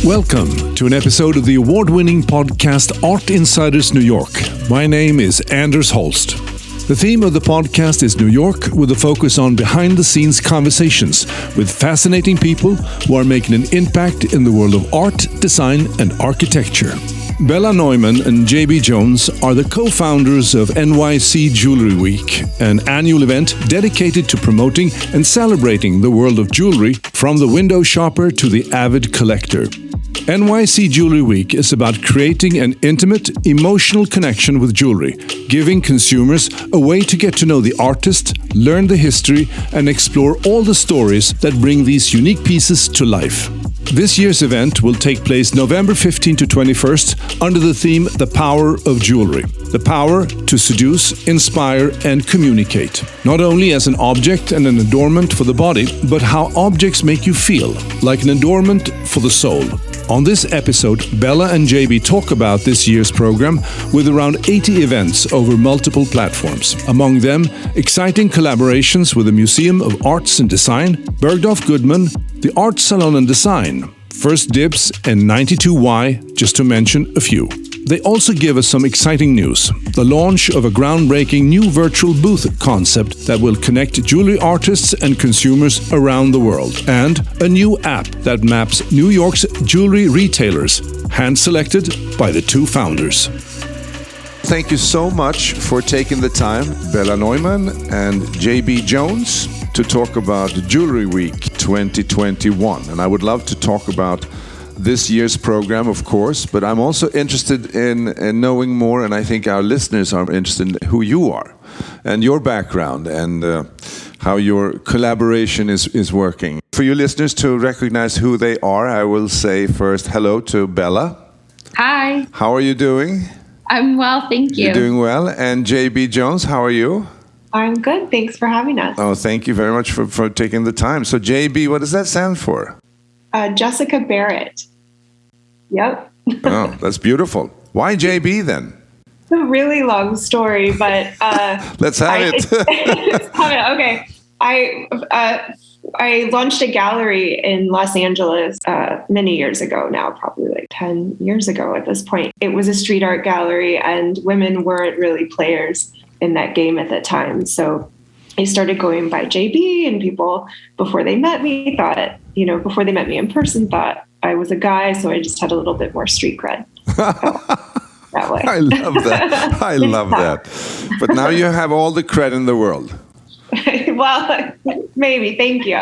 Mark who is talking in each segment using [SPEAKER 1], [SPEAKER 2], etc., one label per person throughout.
[SPEAKER 1] Welcome to an episode of the award-winning podcast Art Insiders New York. My name is Anders Holst. The theme of the podcast is New York, with a focus on behind-the-scenes conversations with fascinating people who are making an impact in the world of art, design, and architecture. Bella Neyman and JB Jones are the co-founders of NYC Jewelry Week, an annual event dedicated to promoting and celebrating the world of jewelry, from the window shopper to the avid collector. NYC Jewelry Week is about creating an intimate, emotional connection with jewelry, giving consumers a way to get to know the artist, learn the history, and explore all the stories that bring these unique pieces to life. This year's event will take place November 15 to 21st under the theme The Power of Jewelry. The power to seduce, inspire, and communicate. Not only as an object and an adornment for the body, but how objects make you feel, like an adornment for the soul. On this episode, Bella and JB talk about this year's program with around 80 events over multiple platforms. Among them, exciting collaborations with the Museum of Arts and Design, Bergdorf Goodman, the Art Salon Design, First Dibs, and 92Y, just to mention a few. They also give us some exciting news. The launch of a groundbreaking new virtual booth concept that will connect jewelry artists and consumers around the world. And a new app that maps New York's jewelry retailers, hand-selected by the two founders. Thank you so much for taking the time, Bella Neyman and JB Jones, to talk about Jewelry Week 2021. And I would love to talk about this year's program, of course, but I'm also interested in knowing more, and I think our listeners are interested in who you are and your background and how your collaboration is working. For you listeners to recognize who they are, I will say first hello to Bella.
[SPEAKER 2] Hi.
[SPEAKER 1] How are you doing?
[SPEAKER 2] I'm well, thank you.
[SPEAKER 1] You're doing well. And JB Jones, how are you?
[SPEAKER 3] I'm good. Thanks for having us.
[SPEAKER 1] Oh, thank you very much for taking the time. So JB, what does that stand for?
[SPEAKER 3] Jessica Barrett. Yep.
[SPEAKER 1] Oh, that's beautiful. Why JB then?
[SPEAKER 3] It's a really long story, but
[SPEAKER 1] let's have it.
[SPEAKER 3] Okay. I launched a gallery in Los Angeles many years ago now, probably like 10 years ago at this point. It was a street art gallery, and women weren't really players in that game at that time. So I started going by JB, and people, before they met me in person, thought I was a guy. So I just had a little bit more street cred. That way.
[SPEAKER 1] I love that. I love that. But now you have all the cred in the world.
[SPEAKER 3] Well, maybe. Thank you.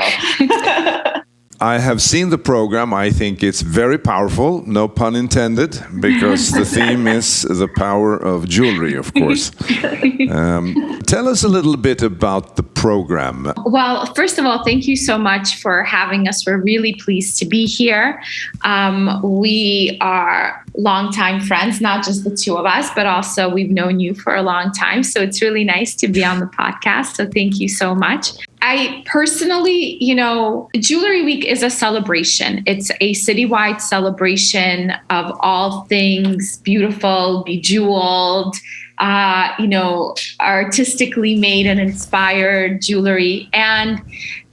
[SPEAKER 1] I have seen the program. I think it's very powerful, no pun intended, because the theme is the power of jewelry, of course. Tell us a little bit about the program.
[SPEAKER 2] Well, first of all, thank you so much for having us. We're really pleased to be here. We are longtime friends, not just the two of us, but also we've known you for a long time. So it's really nice to be on the podcast. So thank you so much. I personally, Jewelry Week is a celebration. It's a citywide celebration of all things beautiful, bejeweled, artistically made and inspired jewelry. And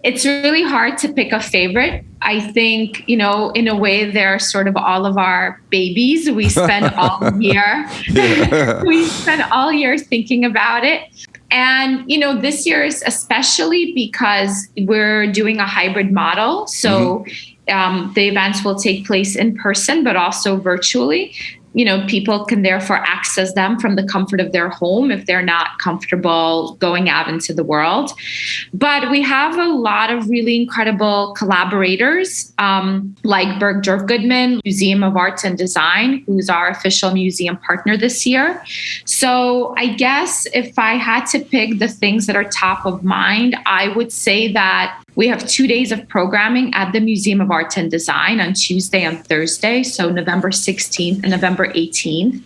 [SPEAKER 2] it's really hard to pick a favorite. I think, in a way, they're sort of all of our babies. We spend all year, we spend all year thinking about it. And, this year is especially because we're doing a hybrid model. So the events will take place in person, but also virtually. People can therefore access them from the comfort of their home if they're not comfortable going out into the world. But we have a lot of really incredible collaborators, like Bergdorf Goodman, Museum of Arts and Design, who's our official museum partner this year. So I guess if I had to pick the things that are top of mind, I would say that we have 2 days of programming at the Museum of Art and Design on Tuesday and Thursday, so November 16th and November 18th,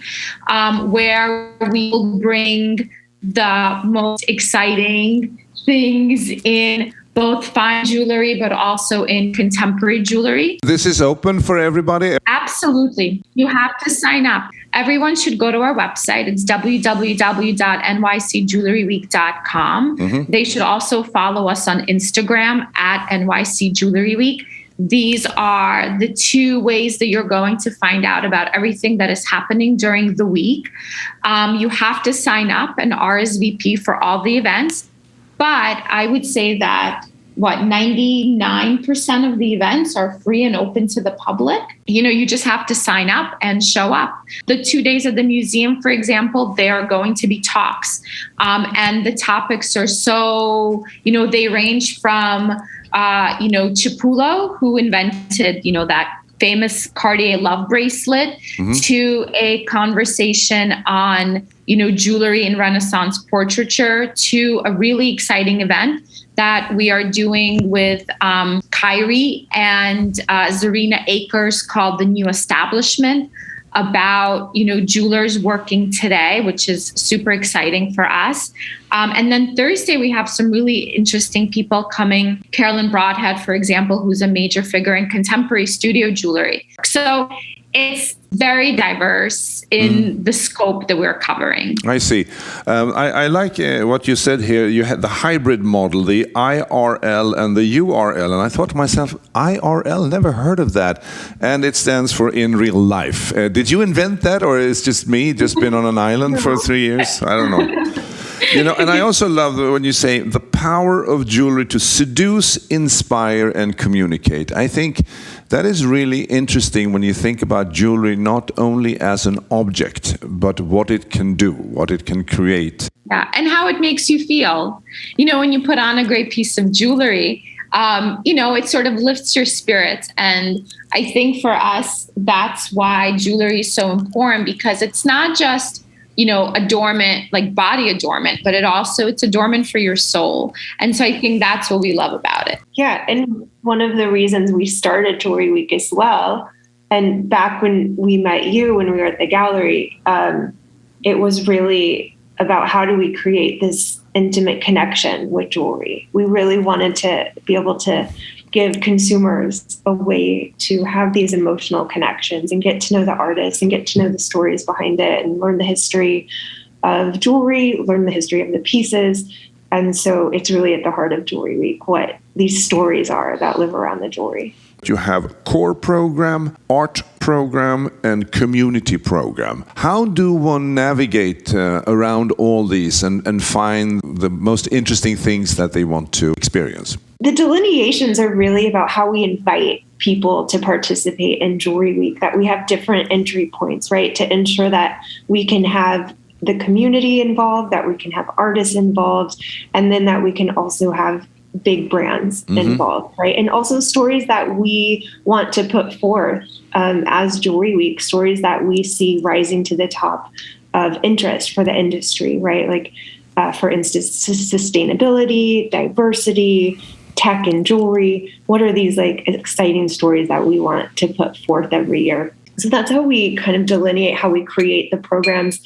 [SPEAKER 2] where we will bring the most exciting things in both fine jewelry, but also in contemporary jewelry.
[SPEAKER 1] This is open for everybody?
[SPEAKER 2] Absolutely. You have to sign up. Everyone should go to our website. It's www.nycjewelryweek.com. They should also follow us on Instagram at NYC Jewelry Week. These are the two ways that you're going to find out about everything that is happening during the week. You have to sign up and RSVP for all the events. But I would say that 99% of the events are free and open to the public. You just have to sign up and show up. The 2 days at the museum, for example, they are going to be talks. And the topics are so, they range from, Cipulo, who invented, that famous Cartier love bracelet, to a conversation on, jewelry in Renaissance portraiture, to a really exciting event that we are doing with Kyrie and Zarina Akers called The New Establishment, about, jewelers working today, which is super exciting for us. And then Thursday, we have some really interesting people coming. Carolyn Broadhead, for example, who's a major figure in contemporary studio jewelry. So it's very diverse in the scope that we're covering.
[SPEAKER 1] I see. I like what you said here. You had the hybrid model, the IRL and the URL. And I thought to myself, IRL, never heard of that. And it stands for in real life. Did you invent that, or is just me, just been on an island for 3 years? I don't know. And I also love when you say the power of jewelry to seduce, inspire, and communicate. I think that is really interesting when you think about jewelry not only as an object, but what it can do, what it can create.
[SPEAKER 2] Yeah, and how it makes you feel. When you put on a great piece of jewelry, it sort of lifts your spirits. And I think for us, that's why jewelry is so important, because it's not just adornment, like body adornment, but it's adornment for your soul. And so I think that's what we love about it.
[SPEAKER 3] Yeah. And one of the reasons we started Jewelry Week as well, and back when we met you, when we were at the gallery, it was really about how do we create this intimate connection with jewelry. We really wanted to be able to give consumers a way to have these emotional connections and get to know the artists and get to know the stories behind it and learn the history of jewelry, learn the history of the pieces. And so it's really at the heart of Jewelry Week, what these stories are that live around the jewelry.
[SPEAKER 1] You have core program, art program, and community program. How do one navigate around all these and find the most interesting things that they want to experience?
[SPEAKER 3] The delineations are really about how we invite people to participate in Jewelry Week, that we have different entry points, right? To ensure that we can have the community involved, that we can have artists involved, and then that we can also have big brands involved, right? And also stories that we want to put forth as Jewelry Week, stories that we see rising to the top of interest for the industry, right? Like, for instance, sustainability, diversity, tech and jewelry. What are these like exciting stories that we want to put forth every year? So that's how we kind of delineate how we create the programs.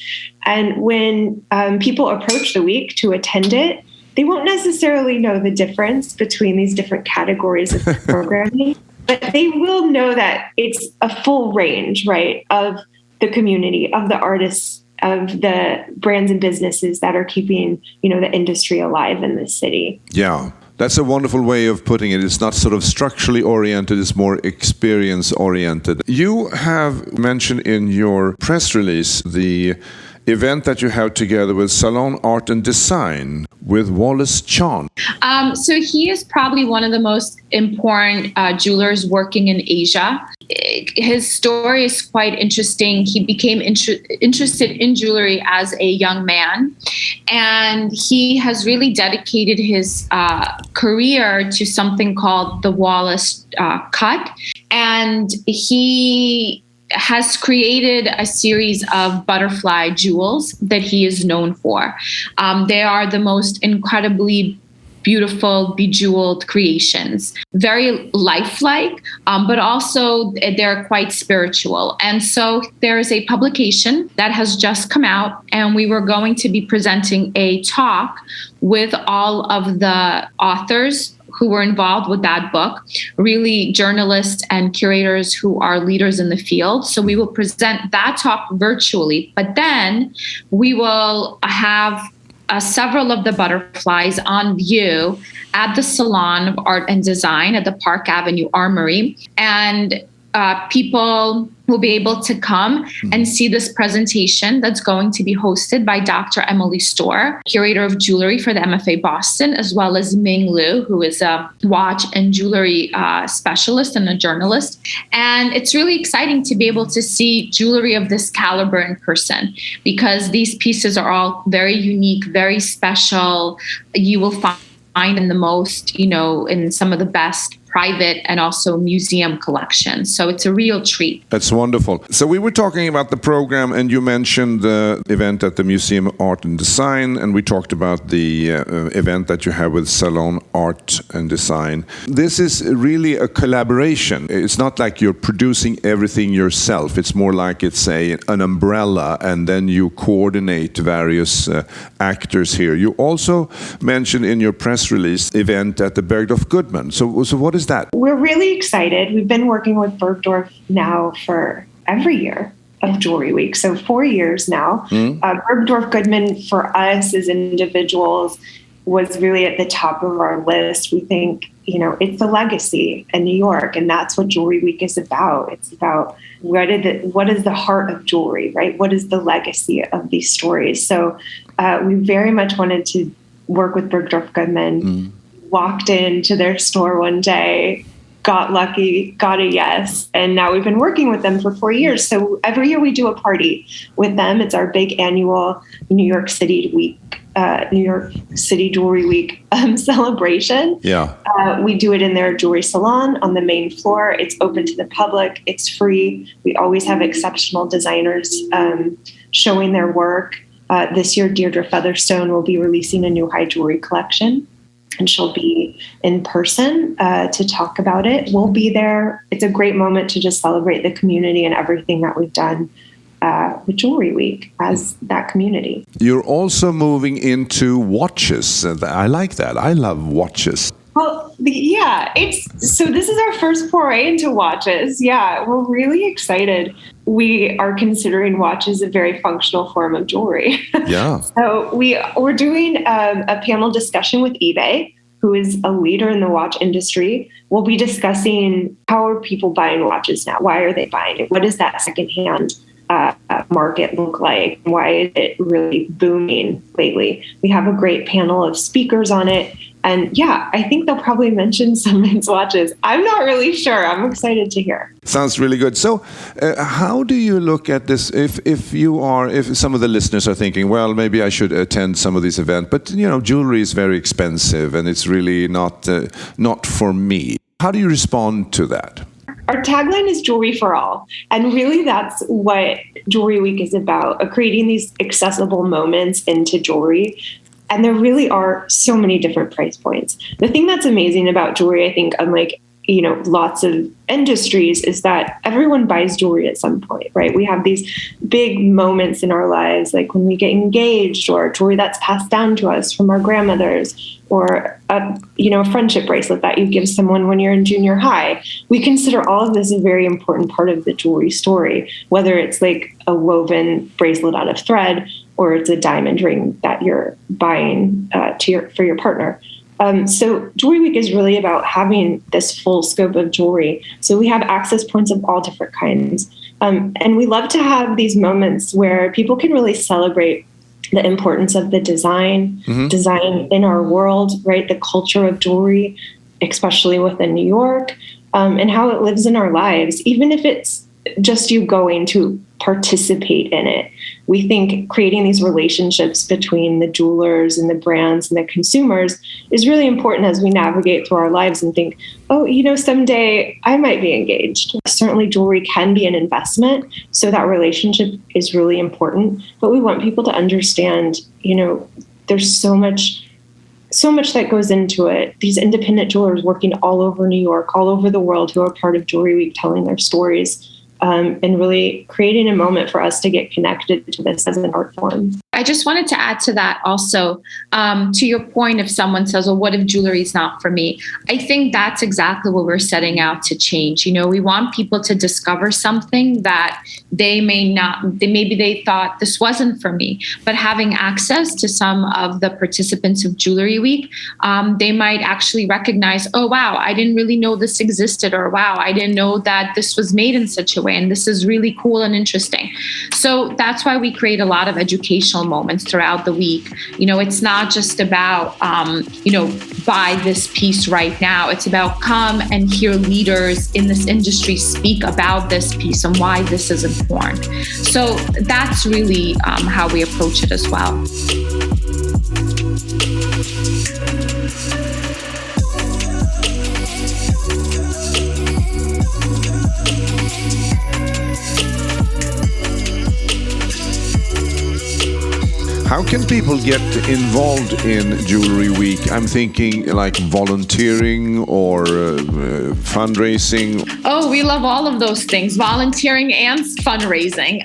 [SPEAKER 3] And when people approach the week to attend it, they won't necessarily know the difference between these different categories of programming, but they will know that it's a full range, right, of the community, of the artists, of the brands and businesses that are keeping, the industry alive in this city.
[SPEAKER 1] Yeah. That's a wonderful way of putting it. It's not sort of structurally oriented, it's more experience oriented. You have mentioned in your press release the event that you have together with Salon Art and Design with Wallace Chant.
[SPEAKER 2] So he is probably one of the most important jewelers working in Asia. His story is quite interesting. He became interested in jewelry as a young man, and he has really dedicated his career to something called the Wallace cut. And he has created a series of butterfly jewels that he is known for. They are the most incredibly beautiful, bejeweled creations, very lifelike, but also they're quite spiritual. And so there is a publication that has just come out, and we were going to be presenting a talk with all of the authors who were involved with that book, really journalists and curators who are leaders in the field. So we will present that talk virtually, but then we will have several of the butterflies on view at the Salon of Art and Design at the Park Avenue Armory. And people will be able to come and see this presentation that's going to be hosted by Dr. Emily Storr, curator of jewelry for the MFA Boston, as well as Ming Liu, who is a watch and jewelry specialist and a journalist. And it's really exciting to be able to see jewelry of this caliber in person, because these pieces are all very unique, very special. You will find in the most, in some of the best private and also museum collections. So it's a real treat.
[SPEAKER 1] That's wonderful. So we were talking about the program, and you mentioned the event at the Museum of Art and Design, and we talked about the event that you have with Salon Art and Design. This is really a collaboration. It's not like you're producing everything yourself. It's more like it's an umbrella, and then you coordinate various actors here. You also mentioned in your press release event at the Bergdorf Goodman. So what is that?
[SPEAKER 3] We're really excited. We've been working with Bergdorf now for every year of Jewelry Week, so 4 years now. Bergdorf Goodman for us as individuals was really at the top of our list. We think, it's a legacy in New York, and that's what Jewelry Week is about. It's about what is the heart of jewelry, right? What is the legacy of these stories? So we very much wanted to work with Bergdorf Goodman. Walked into their store one day, got lucky, got a yes, and now we've been working with them for 4 years. So every year we do a party with them. It's our big annual New York City Jewelry Week celebration.
[SPEAKER 1] Yeah.
[SPEAKER 3] We do it in their jewelry salon on the main floor. It's open to the public. It's free. We always have exceptional designers showing their work. This year, Deirdre Featherstone will be releasing a new high jewelry collection, and she'll be in person to talk about it. We'll be there. It's a great moment to just celebrate the community and everything that we've done with Jewelry Week as that community.
[SPEAKER 1] You're also moving into watches. I like that. I love watches.
[SPEAKER 3] Well, so this is our first foray into watches. Yeah, we're really excited. We are considering watches a very functional form of jewelry.
[SPEAKER 1] Yeah.
[SPEAKER 3] So we're doing a panel discussion with eBay, who is a leader in the watch industry. We'll be discussing how are people buying watches now? Why are they buying it? What does that secondhand market look like? Why is it really booming lately? We have a great panel of speakers on it. And I think they'll probably mention some men's watches. I'm not really sure. I'm excited to hear.
[SPEAKER 1] Sounds really good. So how do you look at this if some of the listeners are thinking, well, maybe I should attend some of these events, but jewelry is very expensive and it's really not for me. How do you respond to that?
[SPEAKER 3] Our tagline is jewelry for all. And really that's what Jewelry Week is about, creating these accessible moments into jewelry. And there really are so many different price points. The thing that's amazing about jewelry, I think, unlike, lots of industries, is that everyone buys jewelry at some point, right? We have these big moments in our lives, like when we get engaged, or jewelry that's passed down to us from our grandmothers, or a friendship bracelet that you give someone when you're in junior high. We consider all of this a very important part of the jewelry story, whether it's like a woven bracelet out of thread, or it's a diamond ring that you're buying for your partner. So Jewelry Week is really about having this full scope of jewelry. So we have access points of all different kinds. And we love to have these moments where people can really celebrate the importance of the design in our world, right? The culture of jewelry, especially within New York, and how it lives in our lives, even if it's just you going to participate in it. We think creating these relationships between the jewelers and the brands and the consumers is really important as we navigate through our lives and think, someday I might be engaged. Certainly jewelry can be an investment, so that relationship is really important. But we want people to understand, there's so much that goes into it. These independent jewelers working all over New York, all over the world, who are part of Jewelry Week, telling their stories. and really creating a moment for us to get connected to this as an art form.
[SPEAKER 2] I just wanted to add to that also, to your point, if someone says, well, what if jewelry is not for me? I think that's exactly what we're setting out to change. We want people to discover something that maybe they thought this wasn't for me, but having access to some of the participants of Jewelry Week, they might actually recognize, oh, wow, I didn't really know this existed, or wow, I didn't know that this was made in such a way, and this is really cool and interesting. So that's why we create a lot of educational moments throughout the week. It's not just about, buy this piece right now. It's about come and hear leaders in this industry speak about this piece and why this is important. So that's really how we approach it as well.
[SPEAKER 1] How can people get involved in Jewelry Week? I'm thinking like volunteering or fundraising.
[SPEAKER 2] Oh, we love all of those things, volunteering and fundraising.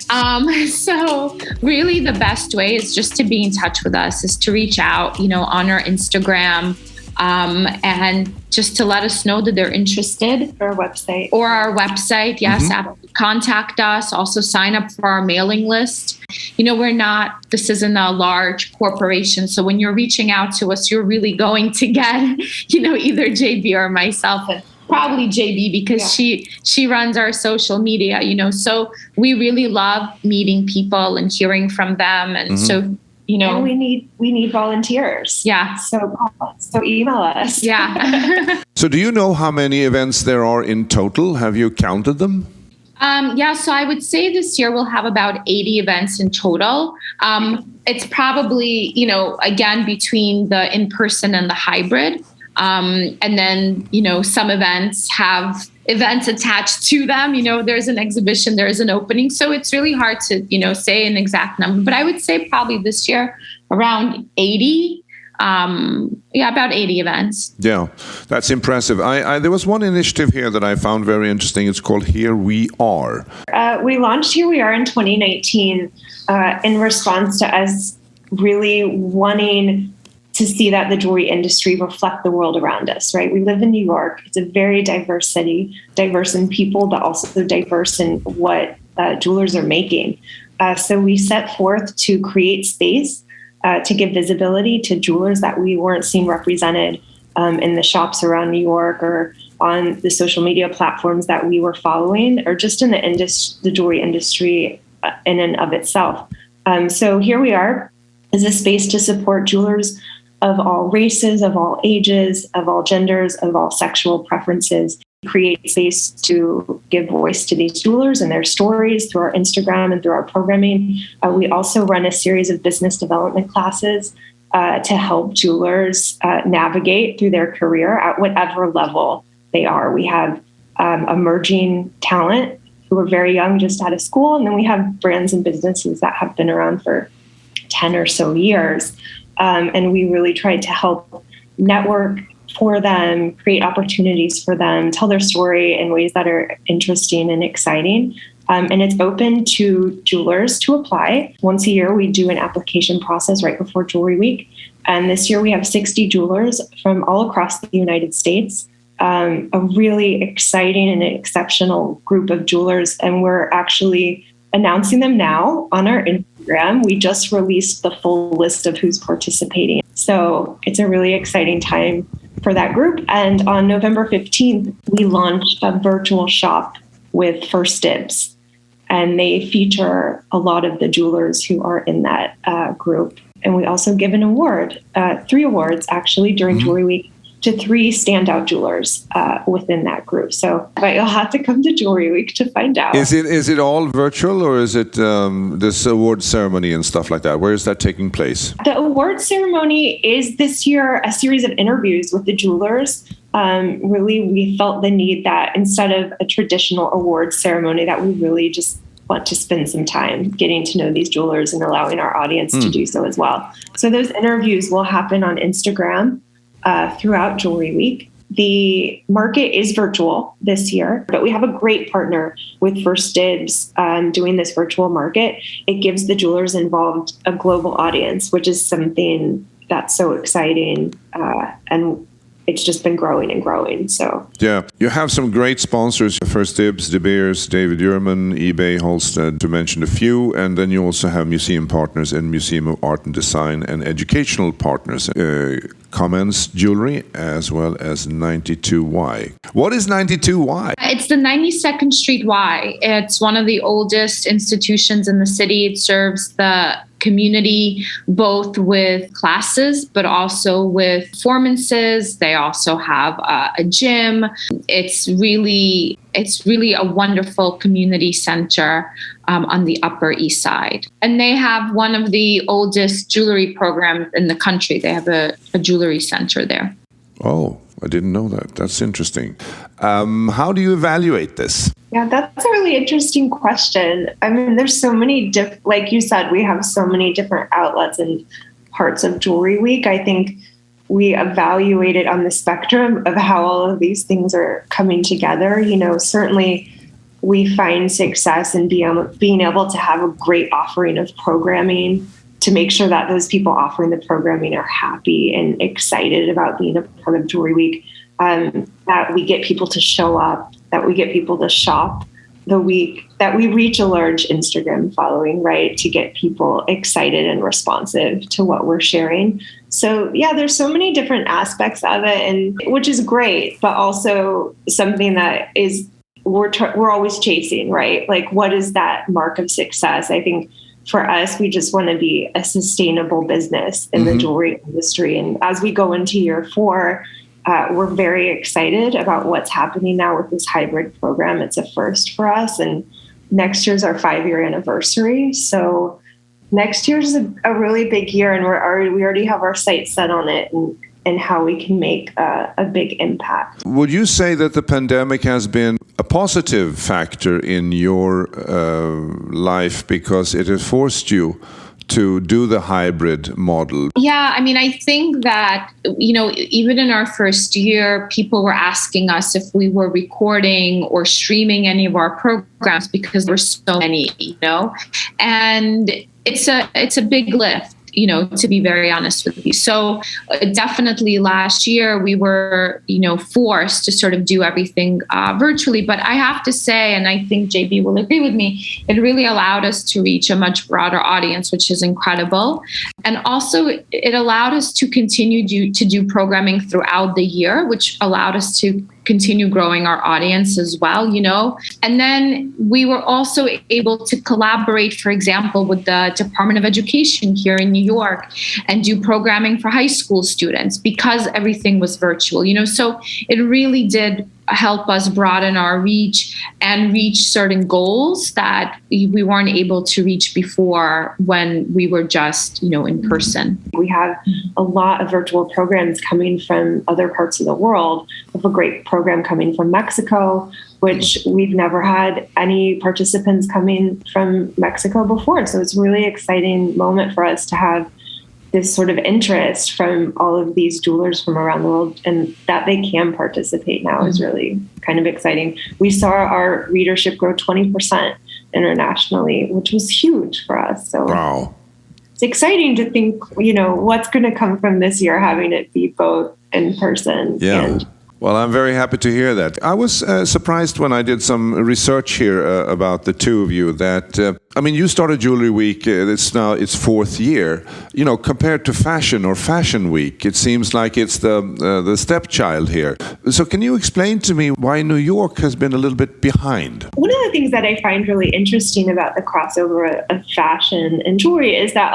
[SPEAKER 2] So really the best way is just to be in touch with us, is to reach out, on our Instagram, and just to let us know that they're interested.
[SPEAKER 3] Or
[SPEAKER 2] our website. Yes. Contact us. Also sign up for our mailing list. This isn't a large corporation. So when you're reaching out to us, you're really going to get, either JB or myself, and probably JB because she runs our social media, so we really love meeting people and hearing from them. And so,
[SPEAKER 3] and we need volunteers.
[SPEAKER 2] Yeah.
[SPEAKER 3] So email us.
[SPEAKER 2] Yeah.
[SPEAKER 1] So do you know how many events there are in total? Have you counted them?
[SPEAKER 2] So I would say this year we'll have about 80 events in total. It's probably, again, between the in-person and the hybrid. And then, some events have events attached to them. There's an exhibition, there's an opening. So it's really hard to, say an exact number. But I would say probably this year around 80. About 80 events. Yeah,
[SPEAKER 1] that's impressive. There was one initiative here that I found very interesting. It's called Here We Are.
[SPEAKER 3] We launched Here We Are in 2019 in response to us really wanting to see that the jewelry industry reflect the world around us, right? We live in New York. It's a very diverse city, diverse in people, but also diverse in what jewelers are making. So we set forth to create space to give visibility to jewelers that we weren't seeing represented in the shops around New York or on the social media platforms that we were following, or just in the jewelry industry in and of itself. So Here We Are is a space to support jewelers of all races, of all ages, of all genders, of all sexual preferences. Create space to give voice to these jewelers and their stories through our Instagram and through our programming. We also run a series of business development classes to help jewelers navigate through their career at whatever level they are. We have emerging talent who are very young, just out of school, and then we have brands and businesses that have been around for 10 or so years. And we really tried to help network for them, create opportunities for them, tell their story in ways that are interesting and exciting. And it's open to jewelers to apply. Once a year, we do an application process right before Jewelry Week. And this year we have 60 jewelers from all across the United States, a really exciting and exceptional group of jewelers. And we're actually announcing them now on our Instagram. We just released the full list of who's participating. So it's a really exciting time for that group. And on November 15th, we launched a virtual shop with First Dibs. And they feature a lot of the jewelers who are in that group. And we also give an award, 3 awards actually during Jewelry Week, to 3 standout jewelers within that group. So, but you'll have to come to Jewelry Week to find out.
[SPEAKER 1] Is it all virtual, or is it this award ceremony and stuff like that? Where is that taking place?
[SPEAKER 3] The award ceremony is this year a series of interviews with the jewelers. Really, we felt the need that instead of a traditional award ceremony, that we really just want to spend some time getting to know these jewelers and allowing our audience to do so as well. So those interviews will happen on Instagram throughout Jewelry Week. The market is virtual this year, but we have a great partner with First Dibs doing this virtual market. It gives the jewelers involved a global audience, which is something that's so exciting. And it's just been growing and growing. So
[SPEAKER 1] yeah, you have some great sponsors: First Dibs, De Beers, David Yurman, eBay, Holstead, to mention a few. And then you also have museum partners and Museum of Art and Design and educational partners. Comments Jewelry, as well as 92Y. What is 92Y?
[SPEAKER 2] It's the 92nd Street Y. It's one of the oldest institutions in the city. It serves the community both with classes, but also with performances. They also have a gym. It's really a wonderful community center on the Upper East Side. And they have one of the oldest jewelry programs in the country. They have a jewelry center there.
[SPEAKER 1] Oh, I didn't know that. That's interesting. How do you evaluate this?
[SPEAKER 3] Yeah, that's a really interesting question. I mean, there's so many like you said, we have so many different outlets and parts of Jewelry Week. I think we evaluate it on the spectrum of how all of these things are coming together. You know, certainly we find success in being able to have a great offering of programming to make sure that those people offering the programming are happy and excited about being a part of Jewelry Week, that we get people to show up, that we get people to shop the week, that we reach a large Instagram following, right, to get people excited and responsive to what we're sharing. So yeah, there's so many different aspects of it, and which is great, but also something that is we're always chasing, right? Like, what is that mark of success? I think for us, we just want to be a sustainable business in the jewelry industry. And as we go into year 4, we're very excited about what's happening now with this hybrid program. It's a first for us. And next year's our 5-year anniversary. So next year's a really big year, and we already have our sights set on it and how we can make a big impact.
[SPEAKER 1] Would you say that the pandemic has been a positive factor in your life because it has forced you to do the hybrid model?
[SPEAKER 2] Yeah, I mean, I think that, you know, even in our first year, people were asking us if we were recording or streaming any of our programs because there were so many, you know, and it's a big lift, you know, to be very honest with you. So definitely last year we were, you know, forced to sort of do everything virtually. But I have to say, and I think JB will agree with me, it really allowed us to reach a much broader audience, which is incredible. And also it allowed us to continue to do programming throughout the year, which allowed us to continue growing our audience as well, you know. And then we were also able to collaborate, for example, with the Department of Education here in New York and do programming for high school students because everything was virtual, you know. So it really did help us broaden our reach and reach certain goals that we weren't able to reach before when we were just, you know, in person.
[SPEAKER 3] We have a lot of virtual programs coming from other parts of the world. We have a great program coming from Mexico, which we've never had any participants coming from Mexico before. So it's a really exciting moment for us to have this sort of interest from all of these jewelers from around the world, and that they can participate now is really kind of exciting. We saw our readership grow 20% internationally, which was huge for us. So
[SPEAKER 1] wow.
[SPEAKER 3] It's exciting to think, you know, what's going to come from this year, having it be both in person.
[SPEAKER 1] Yeah. Well, I'm very happy to hear that. I was surprised when I did some research here about the two of you that, I mean, you started Jewelry Week, it's now its 4th year. You know, compared to Fashion or Fashion Week, it seems like it's the stepchild here. So can you explain to me why New York has been a little bit behind?
[SPEAKER 3] One of the things that I find really interesting about the crossover of fashion and jewelry is that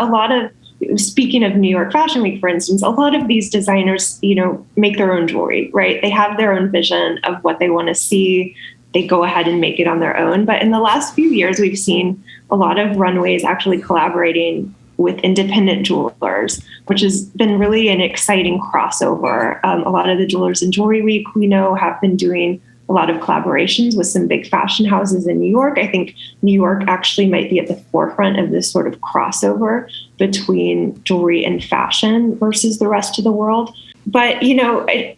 [SPEAKER 3] speaking of New York Fashion Week, for instance, a lot of these designers, you know, make their own jewelry, right? They have their own vision of what they want to see. They go ahead and make it on their own. But in the last few years, we've seen a lot of runways actually collaborating with independent jewelers, which has been really an exciting crossover. A lot of the jewelers in Jewelry Week, we know, have been doing a lot of collaborations with some big fashion houses in New York. I think New York actually might be at the forefront of this sort of crossover between jewelry and fashion versus the rest of the world. But,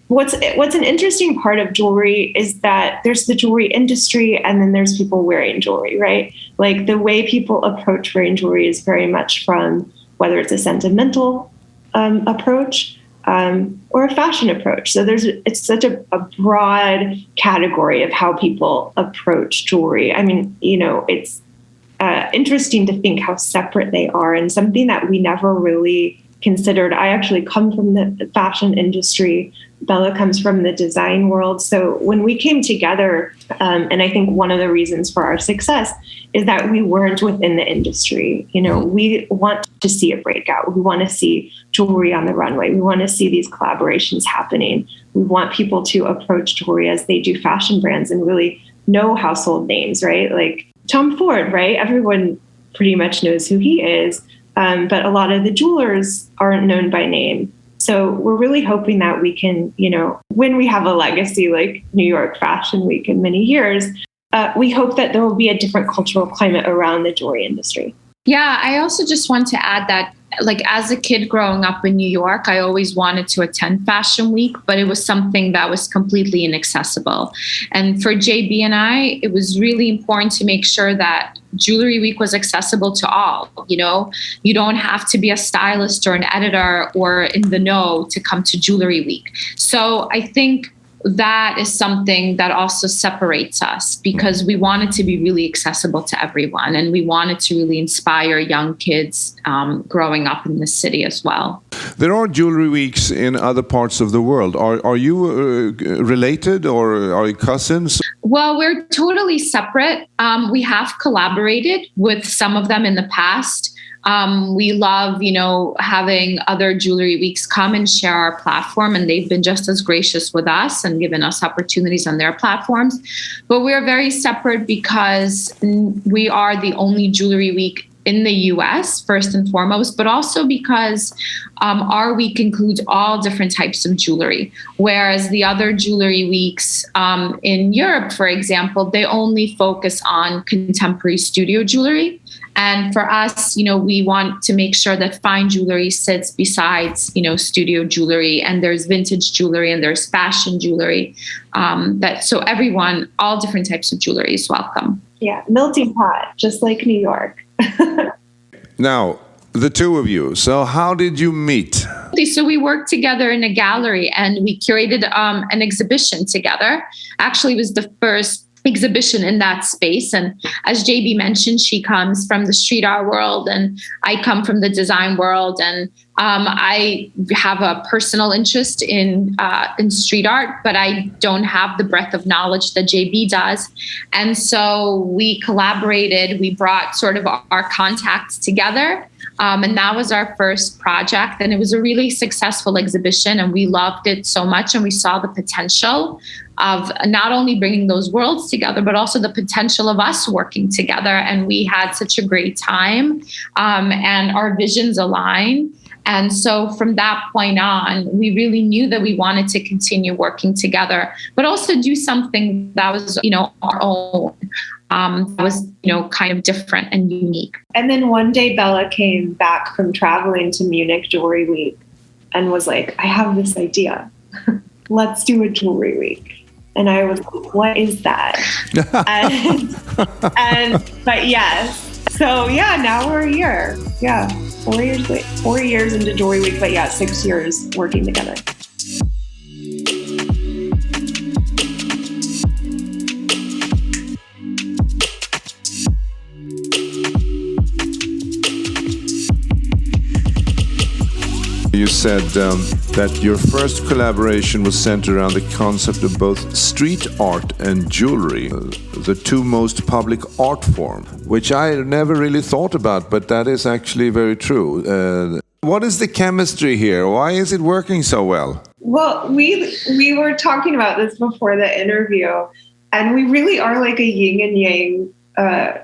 [SPEAKER 3] what's an interesting part of jewelry is that there's the jewelry industry and then there's people wearing jewelry, right? Like the way people approach wearing jewelry is very much from whether it's a sentimental approach or a fashion approach. So it's such a broad category of how people approach jewelry. I mean, it's interesting to think how separate they are, and something that we never really considered. I actually come from the fashion industry. Bella comes from the design world. So when we came together, and I think one of the reasons for our success is that we weren't within the industry. We want to see a breakout. We want to see jewelry on the runway. We want to see these collaborations happening. We want people to approach jewelry as they do fashion brands and really know household names, right? Like Tom Ford, right? Everyone pretty much knows who he is. But a lot of the jewelers aren't known by name. So we're really hoping that we can, when we have a legacy like New York Fashion Week in many years, we hope that there will be a different cultural climate around the jewelry industry.
[SPEAKER 2] Yeah, I also just want to add that, like, as a kid growing up in New York, I always wanted to attend Fashion Week, but it was something that was completely inaccessible. And for JB and I, it was really important to make sure that Jewelry Week was accessible to all. You don't have to be a stylist or an editor or in the know to come to Jewelry Week. So I think that is something that also separates us, because we want it to be really accessible to everyone, and we wanted to really inspire young kids growing up in the city as well.
[SPEAKER 1] There are jewelry weeks in other parts of the world. Are you related, or are you cousins?
[SPEAKER 2] Well, we're totally separate. We have collaborated with some of them in the past. We love, having other jewelry weeks come and share our platform, and they've been just as gracious with us and given us opportunities on their platforms. But we're very separate because we are the only jewelry week in the US, first and foremost, but also because our week includes all different types of jewelry, whereas the other jewelry weeks in Europe, for example, they only focus on contemporary studio jewelry. And for us, we want to make sure that fine jewelry sits besides, studio jewelry, and there's vintage jewelry and there's fashion jewelry. So everyone, all different types of jewelry is welcome.
[SPEAKER 3] Yeah, melting pot, just like New York.
[SPEAKER 1] Now, the two of you, so how did you meet?
[SPEAKER 2] So we worked together in a gallery and we curated an exhibition together. Actually, it was the first exhibition in that space. And as JB mentioned, she comes from the street art world and I come from the design world. And I have a personal interest in street art, but I don't have the breadth of knowledge that JB does. And so we collaborated, we brought sort of our contacts together. And that was our first project. And it was a really successful exhibition and we loved it so much. And we saw the potential of not only bringing those worlds together, but also the potential of us working together. And we had such a great time and our visions align. And so from that point on, we really knew that we wanted to continue working together, but also do something that was, our own. That was, kind of different and unique.
[SPEAKER 3] And then one day Bella came back from traveling to Munich Jewelry Week and was like, I have this idea. Let's do a jewelry week. And I was like, what is that? But yes. So yeah, now we're here. Yeah. 4 years into Jewelry Week, but 6 years working together.
[SPEAKER 1] You said that your first collaboration was centered around the concept of both street art and jewelry, the two most public art forms, which I never really thought about, but that is actually very true. What is the chemistry here? Why is it working so well?
[SPEAKER 3] Well, we were talking about this before the interview, and we really are like a yin and yang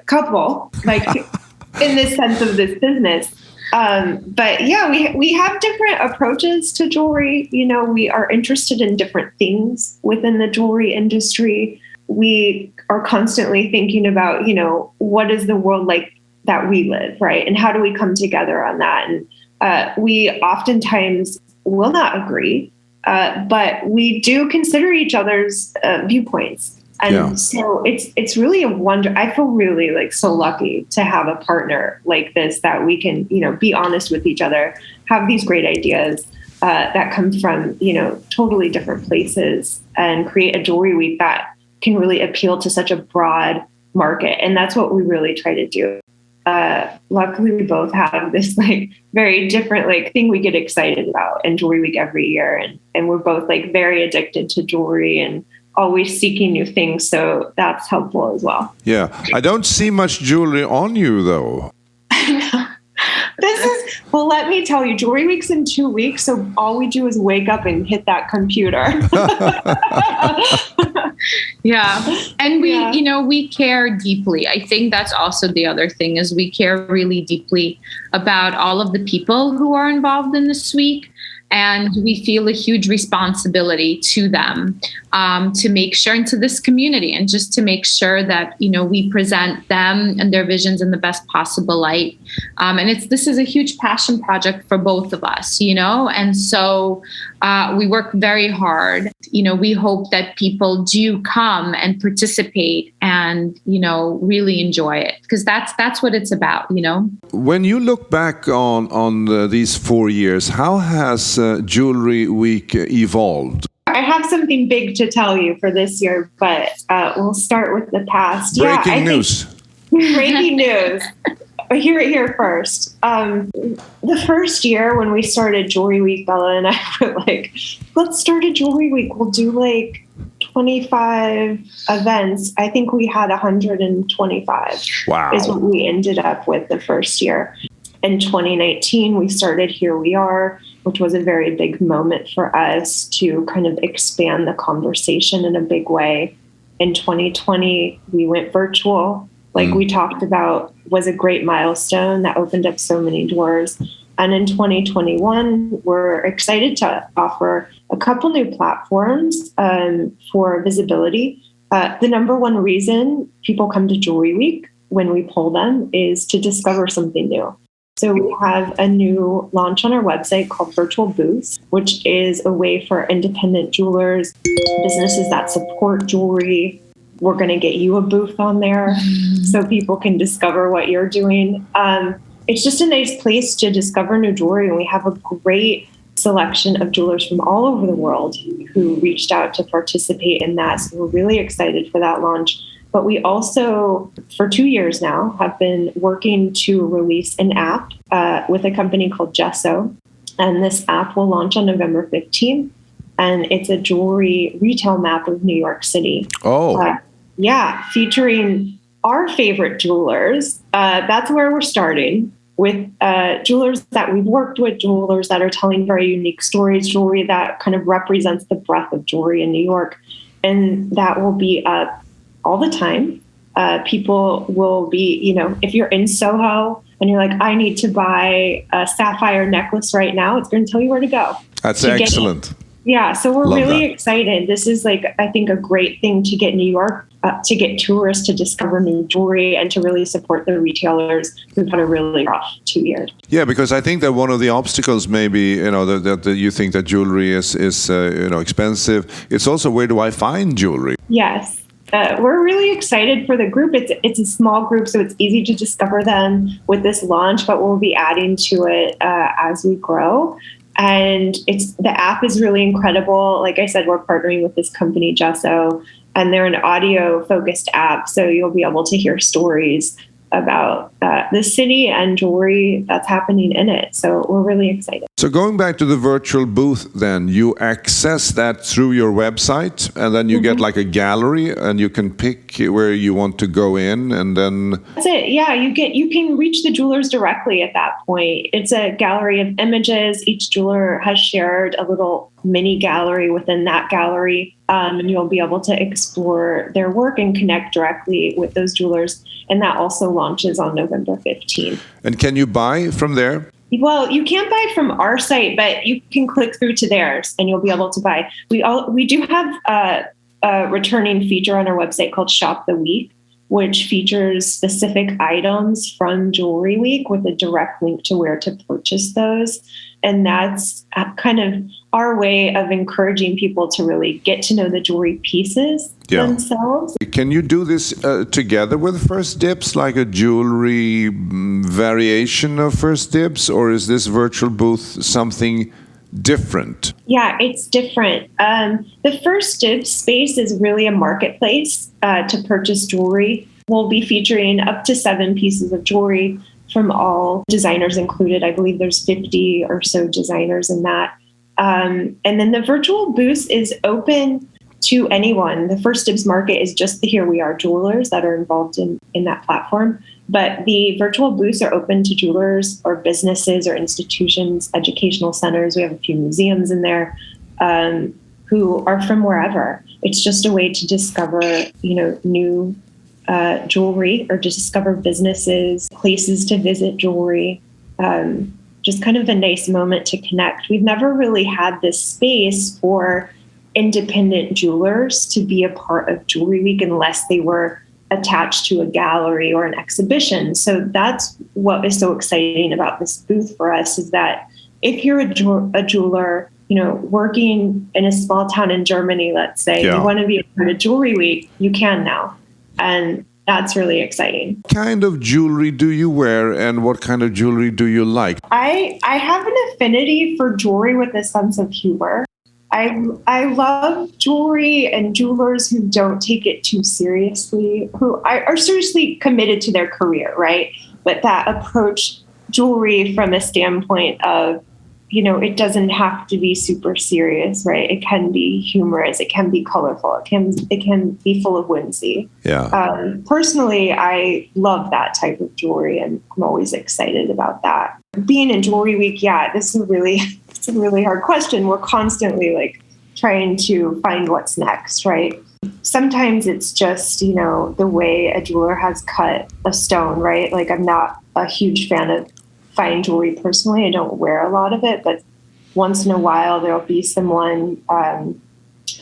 [SPEAKER 3] couple, like in the sense of this business. But yeah, we have different approaches to jewelry. We are interested in different things within the jewelry industry. We are constantly thinking about, what is the world like that we live, right? And how do we come together on that? And we oftentimes will not agree. but we do consider each other's viewpoints. And so it's really a wonder. I feel really like so lucky to have a partner like this, that we can, be honest with each other, have these great ideas that come from, totally different places, and create a jewelry week that can really appeal to such a broad market. And that's what we really try to do. Luckily, we both have this like very different like thing we get excited about in Jewelry Week every year. And we're both like very addicted to jewelry and always seeking new things. So that's helpful as well.
[SPEAKER 1] Yeah. I don't see much jewelry on you though.
[SPEAKER 3] Well, let me tell you, Jewelry Week's in 2 weeks. So all we do is wake up and hit that computer.
[SPEAKER 2] Yeah. And we care deeply. I think that's also the other thing, is we care really deeply about all of the people who are involved in this week. And we feel a huge responsibility to them, to make sure, into this community, and just to make sure that, we present them and their visions in the best possible light. And this is a huge passion project for both of us, and so we work very hard. We hope that people do come and participate and, really enjoy it, because that's what it's about,
[SPEAKER 1] When you look back on these 4 years, how has Jewelry Week evolved?
[SPEAKER 3] I have something big to tell you for this year, but we'll start with the past.
[SPEAKER 1] Breaking news.
[SPEAKER 3] Breaking news. Hear it here first. The first year when we started Jewelry Week, Bella and I were like, let's start a Jewelry Week. We'll do like 25 events. I think we had 125.
[SPEAKER 1] Wow.
[SPEAKER 3] Is what we ended up with the first year. In 2019, we started Here We Are, which was a very big moment for us to kind of expand the conversation in a big way. In 2020, we went virtual, like we talked about, was a great milestone that opened up so many doors. And in 2021, we're excited to offer a couple new platforms for visibility. The number one reason people come to Jewelry Week when we poll them is to discover something new. So we have a new launch on our website called Virtual Booths, which is a way for independent jewelers, businesses that support jewelry. We're going to get you a booth on there so people can discover what you're doing. It's just a nice place to discover new jewelry. And we have a great selection of jewelers from all over the world who reached out to participate in that. So we're really excited for that launch. But we also, for 2 years now, have been working to release an app with a company called Gesso. And this app will launch on November 15th. And it's a jewelry retail map of New York City.
[SPEAKER 1] Oh.
[SPEAKER 3] Featuring our favorite jewelers. That's where we're starting, with jewelers that we've worked with, jewelers that are telling very unique stories, jewelry that kind of represents the breadth of jewelry in New York. And that will be up all the time. People will be, if you're in Soho and you're like, I need to buy a sapphire necklace right now, it's going to tell you where to go.
[SPEAKER 1] That's excellent.
[SPEAKER 3] Yeah, so we're
[SPEAKER 1] Love
[SPEAKER 3] really
[SPEAKER 1] that.
[SPEAKER 3] excited. This is I think a great thing to get New York, to get tourists to discover new jewelry and to really support the retailers who've had a really rough 2 years.
[SPEAKER 1] Yeah, because I think that one of the obstacles maybe, that you think that jewelry is expensive. It's also, where do I find jewelry?
[SPEAKER 3] Yes. We're really excited for the group. It's a small group, so it's easy to discover them with this launch, but we'll be adding to it as we grow. And the app is really incredible. Like I said, we're partnering with this company, Gesso, and they're an audio-focused app, so you'll be able to hear stories about the city and jewelry that's happening in it. So we're really excited.
[SPEAKER 1] So going back to the virtual booth, then you access that through your website, and then you get like a gallery, and you can pick where you want to go in, and then
[SPEAKER 3] that's it. Yeah, you can reach the jewelers directly at that point. It's a gallery of images. Each jeweler has shared a little mini gallery within that gallery, and you'll be able to explore their work and connect directly with those jewelers. And that also launches on November 15th.
[SPEAKER 1] And can you buy from there?
[SPEAKER 3] Well, you can't buy from our site, but you can click through to theirs and you'll be able to buy. We do have a returning feature on our website called Shop the Week, which features specific items from Jewelry Week with a direct link to where to purchase those. And that's kind of our way of encouraging people to really get to know the jewelry pieces themselves.
[SPEAKER 1] Can you do this together with First Dibs, like a jewelry variation of First Dibs, or is this virtual booth something different?
[SPEAKER 3] Yeah, it's different. The First Dibs space is really a marketplace to purchase jewelry. We'll be featuring up to 7 pieces of jewelry from all designers included. I believe there's 50 or so designers in that. And then the virtual booth is open to anyone. The First Dibs market is just the Here We Are jewelers that are involved in that platform. But the virtual booths are open to jewelers or businesses or institutions, educational centers. We have a few museums in there who are from wherever. It's just a way to discover, new jewelry, or to discover businesses, places to visit jewelry. Just kind of a nice moment to connect. We've never really had this space for independent jewelers to be a part of Jewelry Week unless they were attached to a gallery or an exhibition. So that's what is so exciting about this booth for us, is that if you're a jeweler, working in a small town in Germany, let's say, you want to be a part of Jewelry Week, you can now. And that's really exciting.
[SPEAKER 1] What kind of jewelry do you wear, and what kind of jewelry do you like?
[SPEAKER 3] I have an affinity for jewelry with a sense of humor. I love jewelry and jewelers who don't take it too seriously, who are seriously committed to their career, right? But that approach jewelry from a standpoint of, it doesn't have to be super serious, right? It can be humorous. It can be colorful. It can be full of whimsy.
[SPEAKER 1] Yeah.
[SPEAKER 3] Personally, I love that type of jewelry, and I'm always excited about that. Being in Jewelry Week, this is it's a really hard question. We're constantly trying to find what's next, right? Sometimes it's just, the way a jeweler has cut a stone, right? I'm not a huge fan of fine jewelry personally. I don't wear a lot of it, but once in a while there'll be someone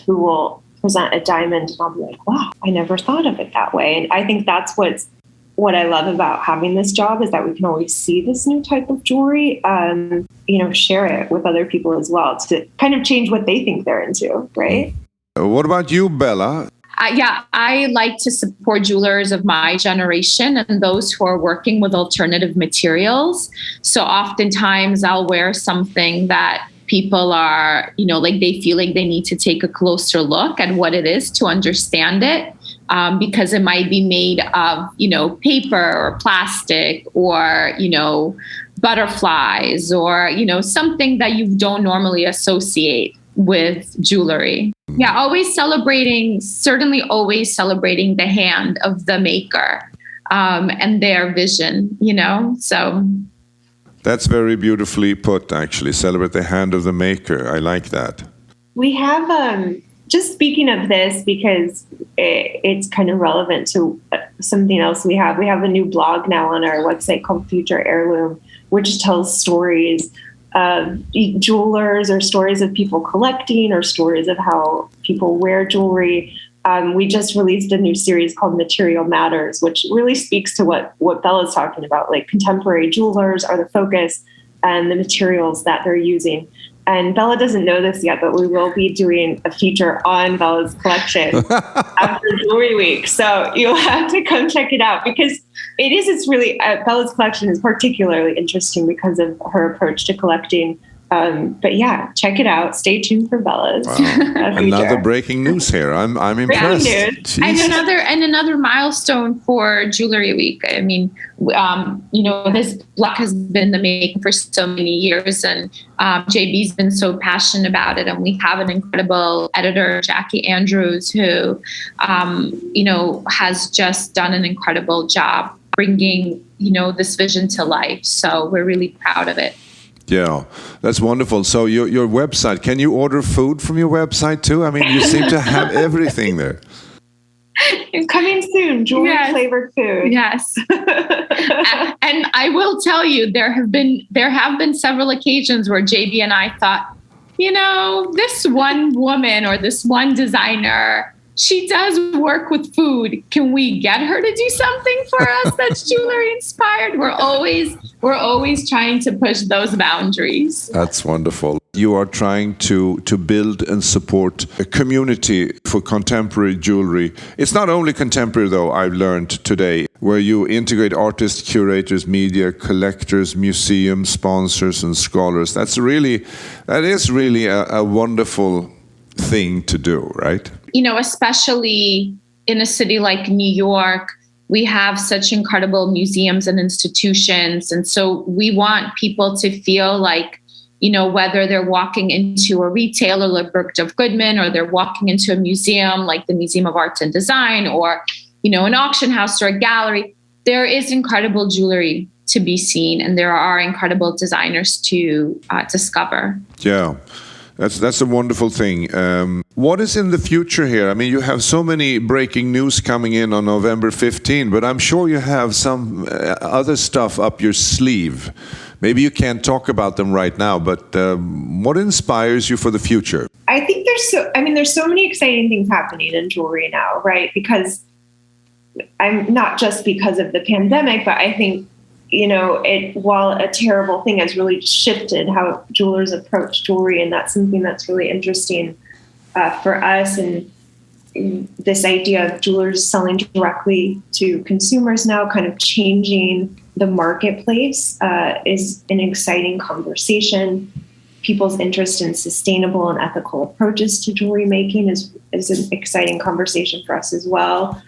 [SPEAKER 3] who will present a diamond, and I'll be like, wow, I never thought of it that way. And I think that's what I love about having this job, is that we can always see this new type of jewelry, share it with other people as well to kind of change what they think they're into, right?
[SPEAKER 1] What about you, Bella?
[SPEAKER 2] I like to support jewelers of my generation and those who are working with alternative materials. So oftentimes I'll wear something that people are, they feel like they need to take a closer look at what it is to understand it. Because it might be made of, paper or plastic or, butterflies or, something that you don't normally associate with jewelry. Yeah, certainly always celebrating the hand of the maker and their vision, so.
[SPEAKER 1] That's very beautifully put, actually. Celebrate the hand of the maker. I like that.
[SPEAKER 3] We have... Just speaking of this, because it's kind of relevant to something else we have a new blog now on our website called Future Heirloom, which tells stories of jewelers or stories of people collecting or stories of how people wear jewelry. We just released a new series called Material Matters, which really speaks to what Bella's talking about. Contemporary jewelers are the focus, and the materials that they're using. And Bella doesn't know this yet, but we will be doing a feature on Bella's collection after Jewelry Week. So you'll have to come check it out, because it's really, Bella's collection is particularly interesting because of her approach to collecting. But yeah, check it out. Stay tuned for Bella's.
[SPEAKER 1] Wow. Another breaking news here. I'm impressed.
[SPEAKER 2] And another milestone for Jewelry Week. I mean, this blog has been the making for so many years, and JB's been so passionate about it. And we have an incredible editor, Jackie Andrews, who, has just done an incredible job bringing, this vision to life. So we're really proud of it.
[SPEAKER 1] Yeah, that's wonderful. So your website, can you order food from your website too? I mean, you seem to have everything there.
[SPEAKER 3] Coming soon, jewelry flavored food.
[SPEAKER 2] Yes. And I will tell you, there have been several occasions where JB and I thought, this one woman or this one designer she does work with food. Can we get her to do something for us that's jewelry inspired? We're always trying to push those boundaries.
[SPEAKER 1] That's wonderful. You are trying to build and support a community for contemporary jewelry. It's not only contemporary, though, I've learned today, where you integrate artists, curators, media, collectors, museums, sponsors, and scholars. That is really a wonderful thing to do, right?
[SPEAKER 2] Especially in a city like New York, we have such incredible museums and institutions. And so we want people to feel like, whether they're walking into a retailer like Bergdorf Goodman, or they're walking into a museum like the Museum of Art and Design, or, an auction house or a gallery, there is incredible jewelry to be seen. And there are incredible designers to discover.
[SPEAKER 1] Yeah. That's a wonderful thing. What is in the future here? I mean, you have so many breaking news coming in on November 15, but I'm sure you have some other stuff up your sleeve. Maybe you can't talk about them right now, but what inspires you for the future?
[SPEAKER 3] I think there's so many exciting things happening in jewelry now, right? Because I'm not just because of the pandemic, but I think while a terrible thing has really shifted how jewelers approach jewelry, and that's something that's really interesting for us. And this idea of jewelers selling directly to consumers now, kind of changing the marketplace, is an exciting conversation. People's interest in sustainable and ethical approaches to jewelry making is an exciting conversation for us as well.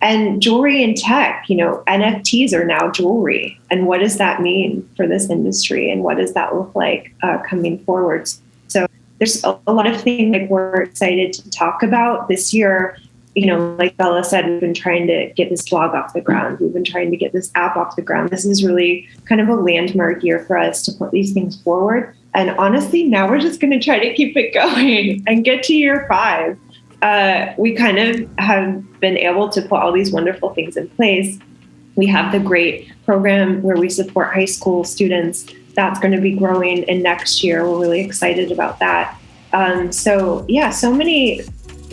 [SPEAKER 3] And jewelry and tech, NFTs are now jewelry. And what does that mean for this industry? And what does that look like coming forward? So there's a lot of things like we're excited to talk about this year. Like Bella said, we've been trying to get this blog off the ground. We've been trying to get this app off the ground. This is really kind of a landmark year for us to put these things forward. And honestly, now we're just going to try to keep it going and get to year 5. We kind of have been able to put all these wonderful things in place. We have the great program where we support high school students. That's going to be growing in next year. We're really excited about that. So many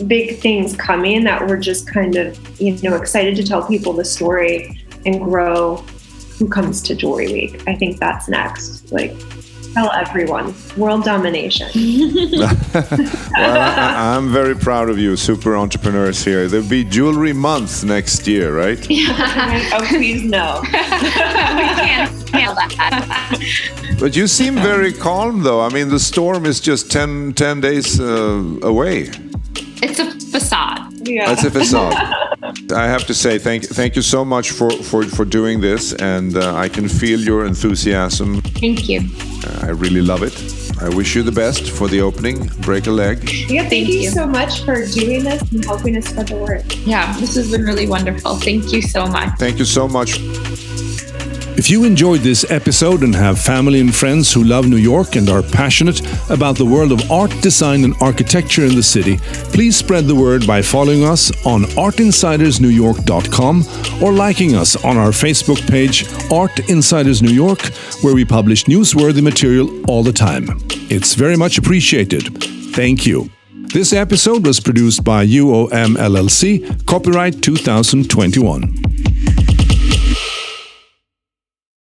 [SPEAKER 3] big things coming that we're just kind of, excited to tell people the story and grow who comes to Jewelry Week. I think that's next. Tell everyone. World domination.
[SPEAKER 1] Well, I'm very proud of you, super entrepreneurs here. There'll be Jewelry Month next year, right?
[SPEAKER 3] Oh, please no.
[SPEAKER 2] We can't handle that.
[SPEAKER 1] But you seem very calm, though. I mean, the storm is just 10 days away.
[SPEAKER 2] It's a facade.
[SPEAKER 3] Yeah.
[SPEAKER 1] It's a facade. I have to say thank you so much for doing this, and I can feel your enthusiasm.
[SPEAKER 2] Thank you.
[SPEAKER 1] I really love it. I wish you the best for the opening. Break a leg.
[SPEAKER 3] Yeah, thank you so much for doing this and helping us spread the word.
[SPEAKER 2] Yeah, this has been really wonderful. Thank you so much.
[SPEAKER 1] Thank you so much.
[SPEAKER 4] If you enjoyed this episode and have family and friends who love New York and are passionate about the world of art, design, and architecture in the city, please spread the word by following us on artinsidersnewyork.com or liking us on our Facebook page, Art Insiders New York, where we publish newsworthy material all the time. It's very much appreciated. Thank you. This episode was produced by UOM LLC, copyright 2021.